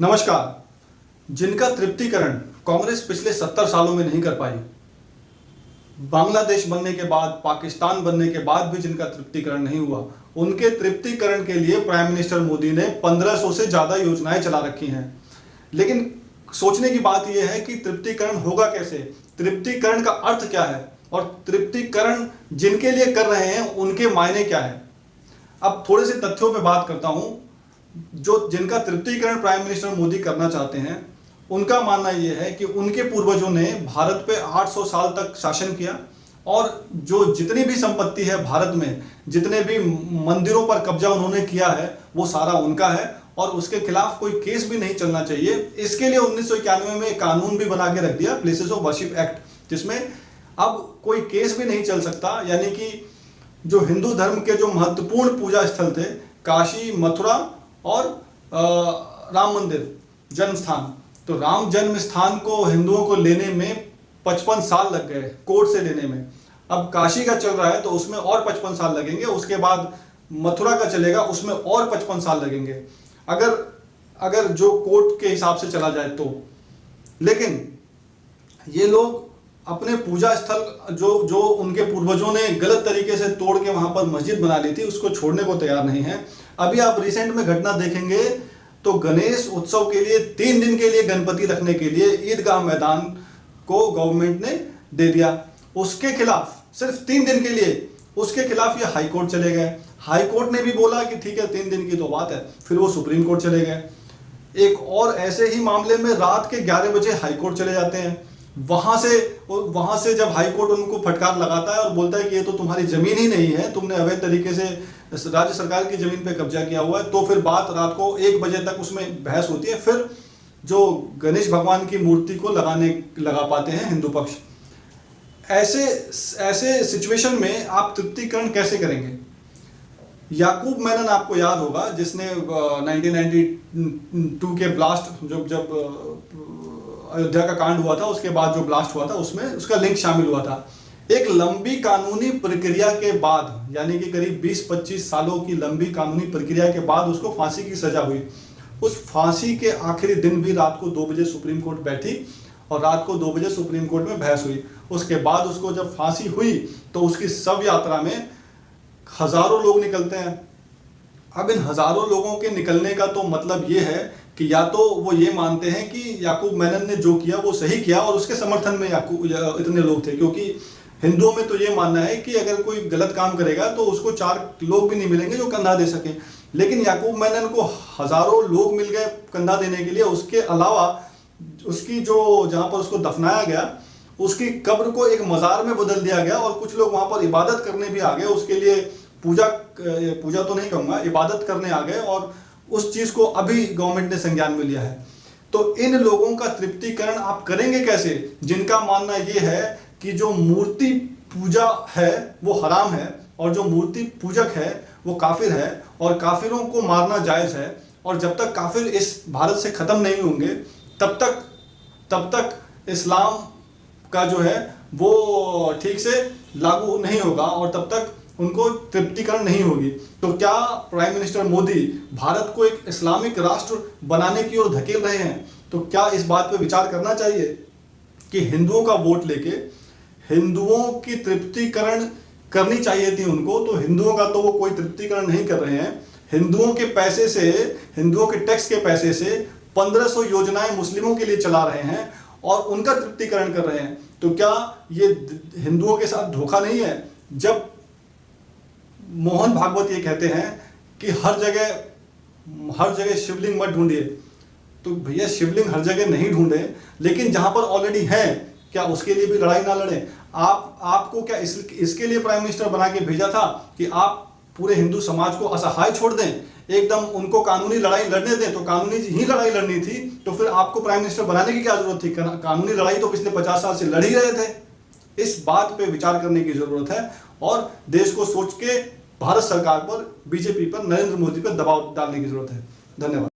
नमस्कार। जिनका तृप्तिकरण कांग्रेस पिछले 70 सालों में नहीं कर पाई, बांग्लादेश बनने के बाद, पाकिस्तान बनने के बाद भी जिनका तृप्तिकरण नहीं हुआ, उनके तृप्तिकरण के लिए प्राइम मिनिस्टर मोदी ने 1500 से ज्यादा योजनाएं चला रखी हैं। लेकिन सोचने की बात यह है कि तृप्तिकरण होगा कैसे, तृप्तिकरण का अर्थ क्या है और तृप्तिकरण जिनके लिए कर रहे हैं उनके मायने क्या है। अब थोड़े से तथ्यों पे बात करता हूं। जो जिनका तृप्तिकरण प्राइम मिनिस्टर मोदी करना चाहते हैं, उनका मानना यह है कि उनके पूर्वजों ने भारत पे 800 साल तक शासन किया और जो जितनी भी संपत्ति है भारत में, जितने भी मंदिरों पर कब्जा उन्होंने किया है, वो सारा उनका है और उसके खिलाफ कोई केस भी नहीं चलना चाहिए। इसके लिए 1991 में कानून भी बना के रख दिया, प्लेसेस ऑफ वर्शिप एक्ट, जिसमें अब कोई केस भी नहीं चल सकता। यानी कि जो हिंदू धर्म के जो महत्वपूर्ण पूजा स्थल थे, काशी, मथुरा और राम मंदिर जन्म स्थान, तो राम जन्म स्थान को हिंदुओं को लेने में 55 साल लग गए, कोर्ट से लेने में। अब काशी का चल रहा है तो उसमें और 55 साल लगेंगे, उसके बाद मथुरा का चलेगा, उसमें और 55 साल लगेंगे, अगर जो कोर्ट के हिसाब से चला जाए तो। लेकिन ये लोग अपने पूजा स्थल जो उनके पूर्वजों ने गलत तरीके से तोड़ के वहां पर मस्जिद बना ली थी, उसको छोड़ने को तैयार नहीं है। अभी आप रिसेंट में घटना देखेंगे तो गणेश उत्सव के लिए 3 दिन के लिए गणपति रखने के लिए ईदगाह मैदान को गवर्नमेंट ने दे दिया। उसके खिलाफ सिर्फ 3 दिन के लिए, उसके खिलाफ ये हाई कोर्ट चले गए। हाई कोर्ट ने भी बोला कि ठीक है 3 दिन की तो बात है, फिर वो सुप्रीम कोर्ट चले गए। एक और ऐसे ही मामले में रात के 11 बजे हाई कोर्ट चले जाते हैं। वहां से जब हाई कोर्ट उनको फटकार लगाता है और बोलता है कि ये तो तुम्हारी जमीन ही नहीं है, तुमने अवैध तरीके से राज्य सरकार की जमीन पे कब्जा किया हुआ है, तो फिर बात रात को 1 बजे तक उसमें बहस होती है। फिर जो गणेश भगवान की मूर्ति को लगा पाते हैं हिंदू पक्ष। ऐसे सिचुएशन में आप तृप्तिकरण कैसे करेंगे? याकूब मेनन आपको याद होगा, जिसने 1992 के ब्लास्ट, जब अयोध्या का कांड हुआ था, उसके बाद जो ब्लास्ट हुआ था उसमें उसका लिंक शामिल हुआ था। एक लंबी कानूनी प्रक्रिया के बाद, यानी कि करीब 20-25 सालों की लंबी कानूनी प्रक्रिया के बाद उसको फांसी की सजा हुई। उस फांसी के आखिरी दिन भी रात को 2 बजे सुप्रीम कोर्ट बैठी और रात को 2 बजे सुप्रीम कोर्ट में बहस हुई। उसके बाद उसको जब फांसी हुई तो उसकी शव यात्रा में हजारों लोग निकलते हैं। अब इन हजारों लोगों के निकलने का तो मतलब ये है कि या तो वो ये मानते हैं कि याकूब मेनन ने जो किया वो सही किया और उसके समर्थन में इतने लोग थे, क्योंकि हिंदुओं में तो ये मानना है कि अगर कोई गलत काम करेगा तो उसको 4 लोग भी नहीं मिलेंगे जो कंधा दे सके। लेकिन याकूब मेनन को हजारों लोग मिल गए कंधा देने के लिए। उसके अलावा उसकी जो जहाँ पर उसको दफनाया गया, उसकी कब्र को एक मजार में बदल दिया गया और कुछ लोग वहाँ पर इबादत करने भी आ गए। उसके लिए पूजा तो नहीं कहूँगा, इबादत करने आ गए और उस चीज को अभी गवर्नमेंट ने संज्ञान में लिया है। तो इन लोगों का तृप्तिकरण आप करेंगे कैसे, जिनका मानना यह है कि जो मूर्ति पूजा है वो हराम है और जो मूर्ति पूजक है वो काफिर है और काफिरों को मारना जायज है, और जब तक काफिर इस भारत से खत्म नहीं होंगे तब तक इस्लाम का जो है वो ठीक से लागू नहीं होगा और तब तक उनको तृप्तिकरण नहीं होगी। तो क्या प्राइम मिनिस्टर मोदी भारत को एक इस्लामिक राष्ट्र बनाने की ओर धकेल रहे हैं? तो क्या इस बात पर विचार करना चाहिए कि हिंदुओं का वोट लेके हिंदुओं की तृप्तिकरण करनी चाहिए थी उनको? तो हिंदुओं का तो वो कोई तृप्तिकरण नहीं कर रहे हैं। हिंदुओं के पैसे से, हिंदुओं के टैक्स के पैसे से 1500 योजनाएं मुस्लिमों के लिए चला रहे हैं और उनका तृप्तिकरण कर रहे हैं। तो क्या ये हिंदुओं के साथ धोखा नहीं है? जब मोहन भागवत ये कहते हैं कि हर जगह शिवलिंग मत ढूंढिए, तो भैया शिवलिंग हर जगह नहीं ढूंढे, लेकिन जहां पर ऑलरेडी है क्या उसके लिए भी लड़ाई ना लड़े? आपको क्या इसके लिए प्राइम मिनिस्टर बना के भेजा था कि आप पूरे हिंदू समाज को असहाय छोड़ दें, एकदम उनको कानूनी लड़ाई लड़ने दें? तो कानूनी ही लड़ाई लड़नी थी तो फिर आपको प्राइम मिनिस्टर बनाने की क्या जरूरत थी? कानूनी लड़ाई तो पिछले 50 साल से लड़ ही रहे थे। इस बात पे विचार करने की जरूरत है और देश को सोच के भारत सरकार पर, बीजेपी पर, नरेंद्र मोदी पर दबाव डालने की जरूरत है। धन्यवाद।